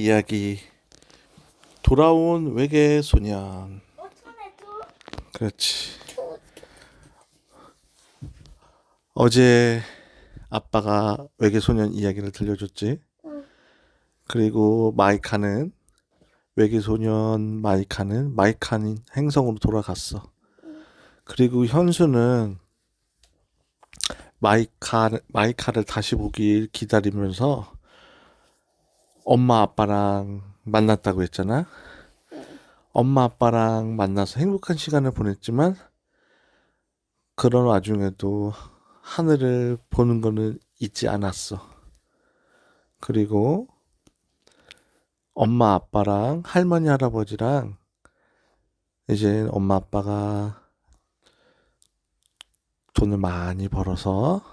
이야기. 돌아온 외계 소년. 그렇지. 어제 아빠가 외계 소년 이야기를 들려줬지. 그리고 외계 소년 마이카는 마이카닌 행성으로 돌아갔어. 그리고 현수는 마이카를 다시 보길 기다리면서 엄마 아빠랑 만났다고 했잖아. 엄마 아빠랑 만나서 행복한 시간을 보냈지만 그런 와중에도 하늘을 보는 거는 잊지 않았어. 그리고 엄마 아빠랑 할머니 할아버지랑 이제 엄마 아빠가 돈을 많이 벌어서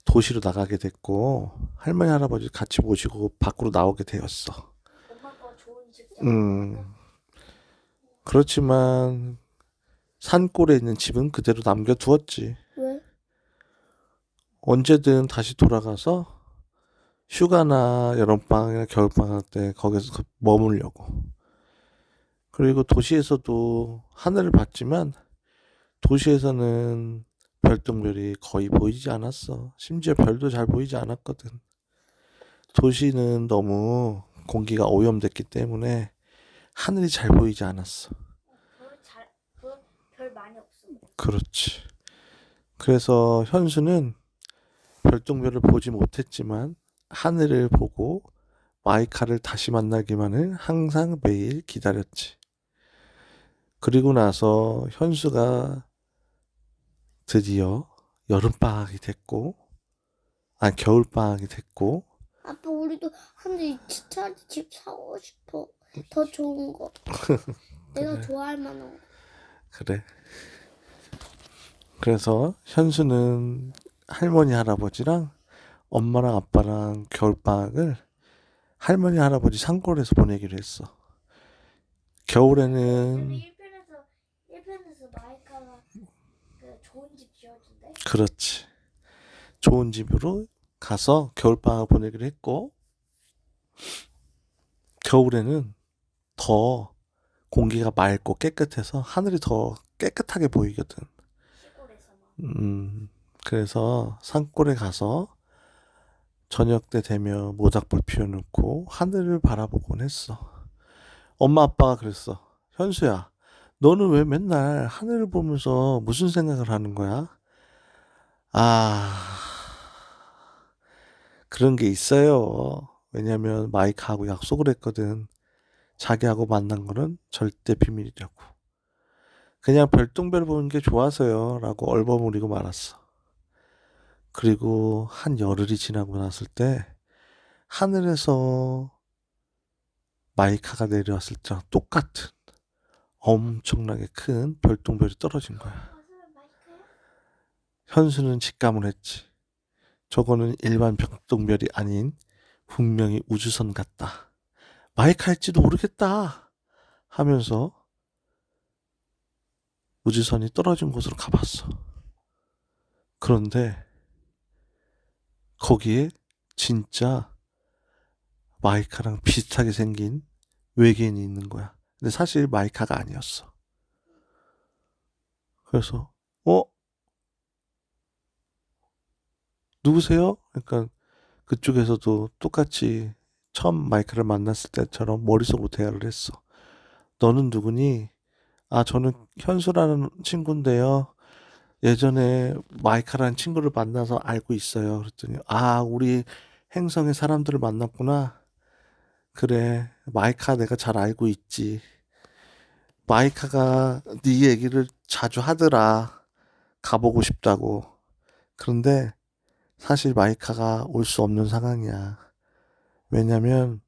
도시로 나가게 됐고 할머니 할아버지 같이 모시고 밖으로 나오게 되었어. 엄마가 좋은 집. 그렇지만 산골에 있는 집은 그대로 남겨두었지. 왜? 언제든 다시 돌아가서 휴가나 여름방학이나 겨울방학 때 거기서 머물려고. 그리고 도시에서도 하늘을 봤지만 도시에서는 별똥별이 거의 보이지 않았어. 심지어 별도 잘 보이지 않았거든. 도시는 너무 공기가 오염됐기 때문에 하늘이 잘 보이지 않았어. 별 많이 없어. 그렇지. 그래서 현수는 별똥별을 보지 못했지만 하늘을 보고 마이카를 다시 만나기만을 항상 매일 기다렸지. 그리고 나서 현수가 드디어 여름방학이 됐고, 겨울방학이 됐고, 아빠 우리도 하늘 진짜 집 사고 싶어. 더 좋은 거. 내가 그래. 좋아할 만한 거. 그래. 그래서 현수는 할머니 할아버지랑 엄마랑 아빠랑 겨울방학을 할머니 할아버지 산골에서 보내기로 했어. 겨울에는 1편에서 마이카가 그 좋은 집 지어준대. 그렇지. 좋은 집으로 가서 겨울방학 보내기로 했고, 겨울에는 더 공기가 맑고 깨끗해서 하늘이 더 깨끗하게 보이거든. 시골에서만. 그래서 산골에 가서 저녁 때 되면 모닥불 피워놓고 하늘을 바라보곤 했어. 엄마 아빠가 그랬어. 현수야, 너는 왜 맨날 하늘을 보면서 무슨 생각을 하는 거야? 아, 그런 게 있어요. 왜냐면 마이크하고 약속을 했거든. 자기하고 만난 거는 절대 비밀이라고. 그냥 별똥별 보는 게 좋아서요. 라고 얼버무리고 말았어. 그리고 한 열흘이 지나고 났을 때 하늘에서 마이카가 내려왔을 때랑 똑같은 엄청나게 큰 별똥별이 떨어진 거야. 현수는 직감을 했지. 저거는 일반 별똥별이 아닌 분명히 우주선 같다. 마이카일지도 모르겠다 하면서 우주선이 떨어진 곳으로 가봤어. 그런데 거기에 진짜 마이카랑 비슷하게 생긴 외계인이 있는 거야. 근데 사실 마이카가 아니었어. 그래서 누구세요? 그러니까 그쪽에서도 똑같이 처음 마이카를 만났을 때처럼 머릿속으로 대화를 했어. 너는 누구니? 저는 현수라는 친구인데요. 예전에 마이카라는 친구를 만나서 알고 있어요. 그랬더니 우리 행성의 사람들을 만났구나. 그래, 마이카 내가 잘 알고 있지. 마이카가 네 얘기를 자주 하더라. 가보고 싶다고. 그런데 사실 마이카가 올 수 없는 상황이야. 왜냐면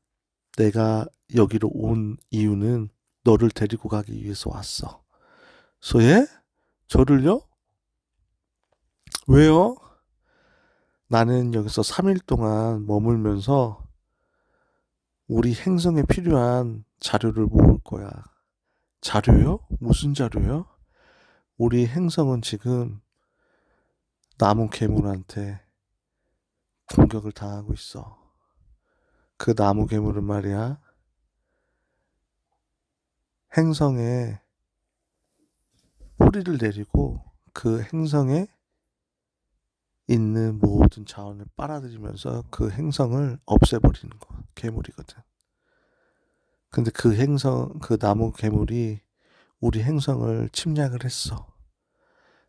내가 여기로 온 이유는 너를 데리고 가기 위해서 왔어. 예? 저를요? 왜요? 나는 여기서 3일 동안 머물면서 우리 행성에 필요한 자료를 모을 거야. 자료요? 무슨 자료요? 우리 행성은 지금 나무 괴물한테 공격을 당하고 있어. 그 나무 괴물은 말이야, 행성에 뿌리를 내리고 그 행성에 있는 모든 자원을 빨아들이면서 그 행성을 없애버리는 거, 괴물이거든. 근데 그 나무 괴물이 우리 행성을 침략을 했어.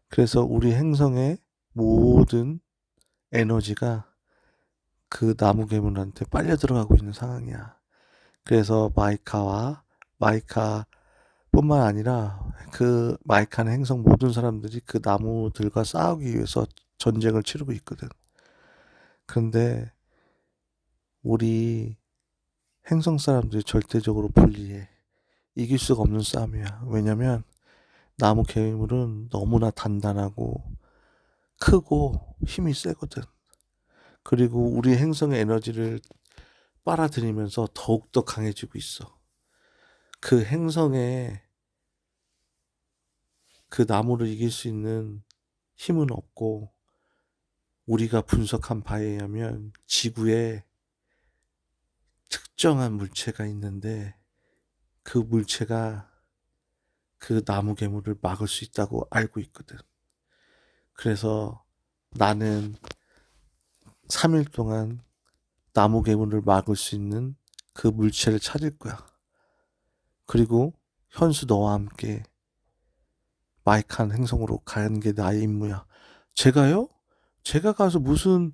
그래서 우리 행성의 모든 에너지가 그 나무 괴물한테 빨려 들어가고 있는 상황이야. 그래서 마이카뿐만 아니라 그 마이카는 행성 모든 사람들이 그 나무들과 싸우기 위해서 전쟁을 치르고 있거든. 그런데 우리 행성 사람들이 절대적으로 불리해. 이길 수가 없는 싸움이야. 왜냐면 나무 괴물은 너무나 단단하고 크고 힘이 세거든. 그리고 우리 행성의 에너지를 빨아들이면서 더욱더 강해지고 있어. 그 행성에 그 나무를 이길 수 있는 힘은 없고, 우리가 분석한 바에 의하면 지구에 특정한 물체가 있는데 그 물체가 그 나무 괴물을 막을 수 있다고 알고 있거든. 그래서 나는 3일 동안 나무 괴물을 막을 수 있는 그 물체를 찾을 거야. 그리고 현수 너와 함께 마이칸 행성으로 가는 게 나의 임무야. 제가요? 제가 가서 무슨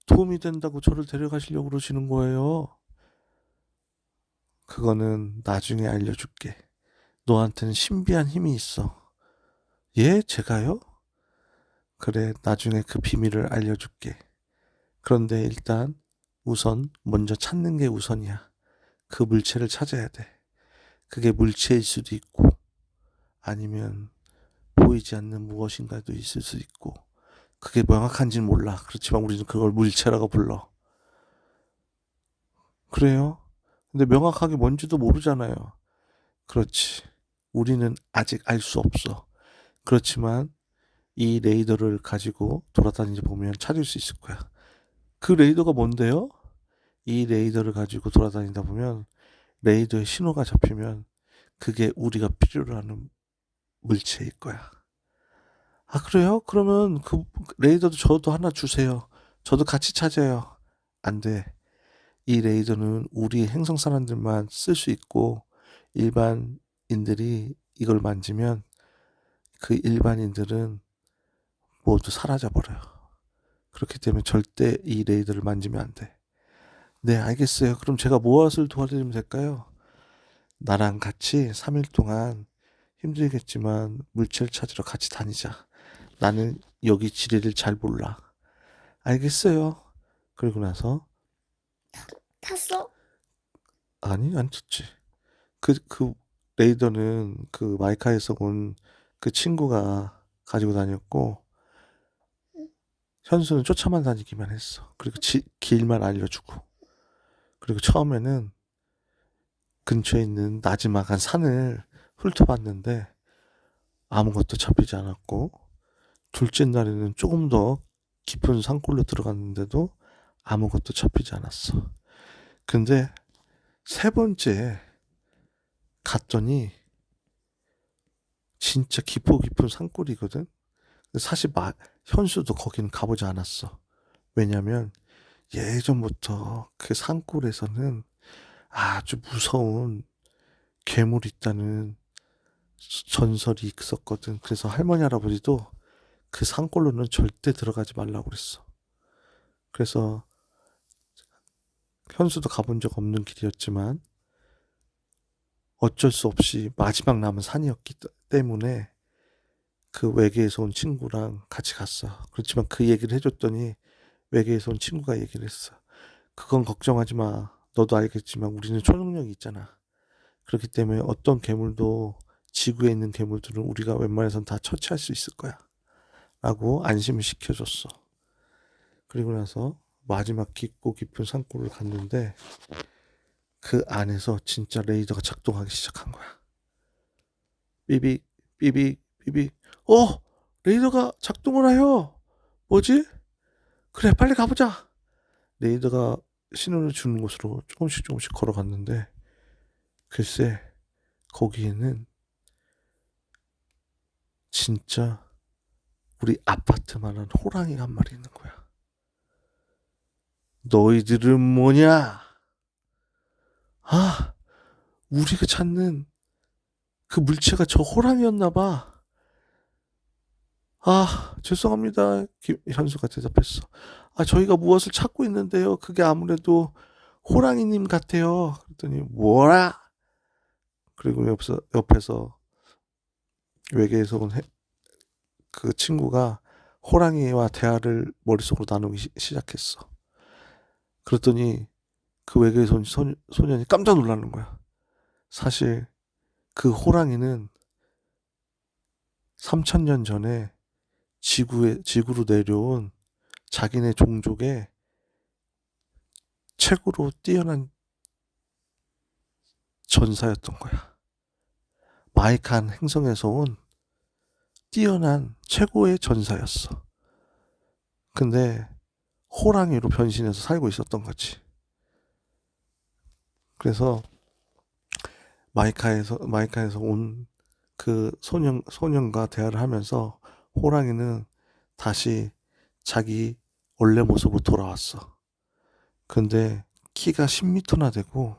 도움이 된다고 저를 데려가시려고 그러시는 거예요? 그거는 나중에 알려줄게. 너한테는 신비한 힘이 있어. 예? 제가요? 그래, 나중에 그 비밀을 알려줄게. 그런데 일단 우선 먼저 찾는 게 우선이야. 그 물체를 찾아야 돼. 그게 물체일 수도 있고 아니면 보이지 않는 무엇인가도 있을 수 있고, 그게 명확한지는 몰라. 그렇지만 우리는 그걸 물체라고 불러. 그래요? 근데 명확하게 뭔지도 모르잖아요. 그렇지. 우리는 아직 알 수 없어. 그렇지만 이 레이더를 가지고 돌아다니지 보면 찾을 수 있을 거야. 그 레이더가 뭔데요? 이 레이더를 가지고 돌아다니다 보면 레이더의 신호가 잡히면 그게 우리가 필요로 하는 물체일 거야. 아, 그래요? 그러면 그 레이더도 저도 하나 주세요. 저도 같이 찾아요. 안 돼. 이 레이더는 우리 행성 사람들만 쓸 수 있고, 일반인들이 이걸 만지면 그 일반인들은 모두 사라져 버려요. 그렇기 때문에 절대 이 레이더를 만지면 안 돼. 네, 알겠어요. 그럼 제가 무엇을 도와드리면 될까요? 나랑 같이 3일 동안 힘들겠지만 물체를 찾으러 같이 다니자. 나는 여기 지리를 잘 몰라. 알겠어요. 그리고 나서, 탔어? 아니, 안 쳤지. 그 레이더는 그 마이카에서 온 그 친구가 가지고 다녔고, 현수는 쫓아만 다니기만 했어. 그리고 길만 알려주고. 그리고 처음에는 근처에 있는 나지막한 산을 훑어봤는데 아무것도 잡히지 않았고, 둘째 날에는 조금 더 깊은 산골로 들어갔는데도 아무것도 잡히지 않았어. 근데 세 번째 갔더니 진짜 깊고 깊은 산골이거든. 사실 현수도 거기는 가보지 않았어. 왜냐면 예전부터 그 산골에서는 아주 무서운 괴물이 있다는 전설이 있었거든. 그래서 할머니 할아버지도 그 산골로는 절대 들어가지 말라고 그랬어. 그래서 현수도 가본 적 없는 길이었지만 어쩔 수 없이 마지막 남은 산이었기 때문에 그 외계에서 온 친구랑 같이 갔어. 그렇지만 그 얘기를 해줬더니 외계에서 온 친구가 얘기를 했어. 그건 걱정하지 마. 너도 알겠지만 우리는 초능력이 있잖아. 그렇기 때문에 어떤 괴물도, 지구에 있는 괴물들은 우리가 웬만해선 다 처치할 수 있을 거야. 라고 안심을 시켜줬어. 그리고 나서 마지막 깊고 깊은 산골을 갔는데 그 안에서 진짜 레이더가 작동하기 시작한 거야. 삐빅, 삐빅, 삐빅. 레이더가 작동을 해요. 뭐지? 그래, 빨리 가보자. 레이더가 신호를 주는 곳으로 조금씩 조금씩 걸어갔는데 글쎄 거기에는 진짜 우리 아파트만한 호랑이가 한 마리 있는 거야. 너희들은 뭐냐? 아, 우리가 찾는 그 물체가 저 호랑이였나 봐. 아, 죄송합니다. 현수가 대답했어. 아, 저희가 무엇을 찾고 있는데요. 그게 아무래도 호랑이님 같아요. 그랬더니 뭐라? 그리고 옆에서 외계에서 온 그 친구가 호랑이와 대화를 머릿속으로 나누기 시작했어. 그랬더니 그 외계에서 온 소년이 깜짝 놀라는 거야. 사실 그 호랑이는 3000년 전에 지구로 내려온 자기네 종족의 최고로 뛰어난 전사였던 거야. 마이칸 행성에서 온 뛰어난 최고의 전사였어. 근데 호랑이로 변신해서 살고 있었던 거지. 그래서 마이카에서 온 그 소년과 대화를 하면서 호랑이는 다시 자기 원래 모습으로 돌아왔어. 근데 키가 10m나 되고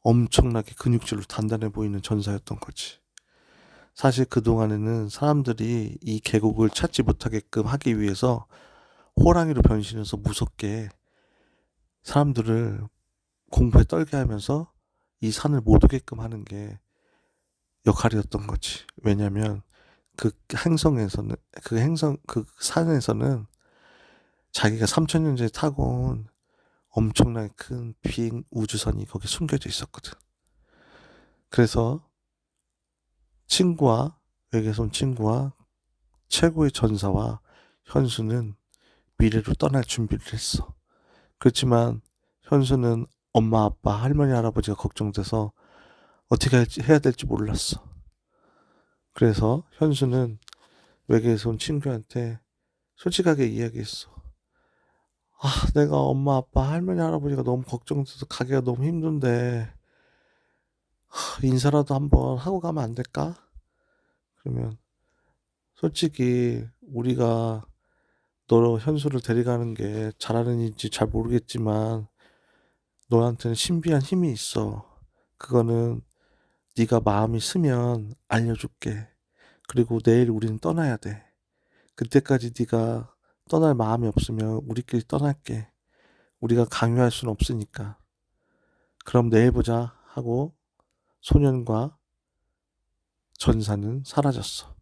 엄청나게 근육질로 단단해 보이는 전사였던 거지. 사실 그동안에는 사람들이 이 계곡을 찾지 못하게끔 하기 위해서 호랑이로 변신해서 무섭게 사람들을 공포에 떨게 하면서 이 산을 못 오게끔 하는 게 역할이었던 거지. 왜냐면 그 그 산에서는 자기가 3000년 전에 타고 온 엄청나게 큰 비행 우주선이 거기 숨겨져 있었거든. 그래서 외계에서 온 친구와 최고의 전사와 현수는 미래로 떠날 준비를 했어. 그렇지만 현수는 엄마, 아빠, 할머니, 할아버지가 걱정돼서 어떻게 해야 될지 몰랐어. 그래서 현수는 외계에서 온 친구한테 솔직하게 이야기했어. 아, 내가 엄마, 아빠, 할머니, 할아버지가 너무 걱정돼서 가기가 너무 힘든데 인사라도 한번 하고 가면 안 될까? 그러면 솔직히 우리가 너 현수를 데려가는 게 잘하는 일인지 잘 모르겠지만 너한테는 신비한 힘이 있어. 그거는 네가 마음이 쓰면 알려줄게. 그리고 내일 우리는 떠나야 돼. 그때까지 네가 떠날 마음이 없으면 우리끼리 떠날게. 우리가 강요할 수는 없으니까. 그럼 내일 보자 하고 소년과 전사는 사라졌어.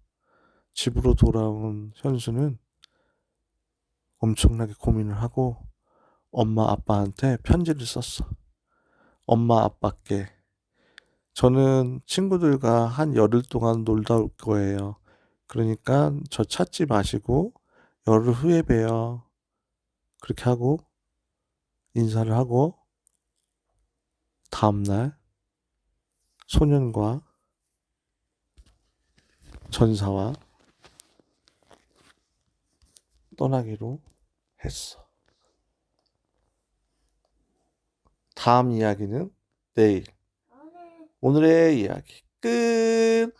집으로 돌아온 현수는 엄청나게 고민을 하고 엄마 아빠한테 편지를 썼어. 엄마 아빠께 저는 친구들과 한 열흘 동안 놀다 올 거예요. 그러니까 저 찾지 마시고 열흘 후에 봬요. 그렇게 하고 인사를 하고 다음날 소년과 전사와 떠나기로 했어. 다음 이야기는 내일. 오늘의 이야기 끝.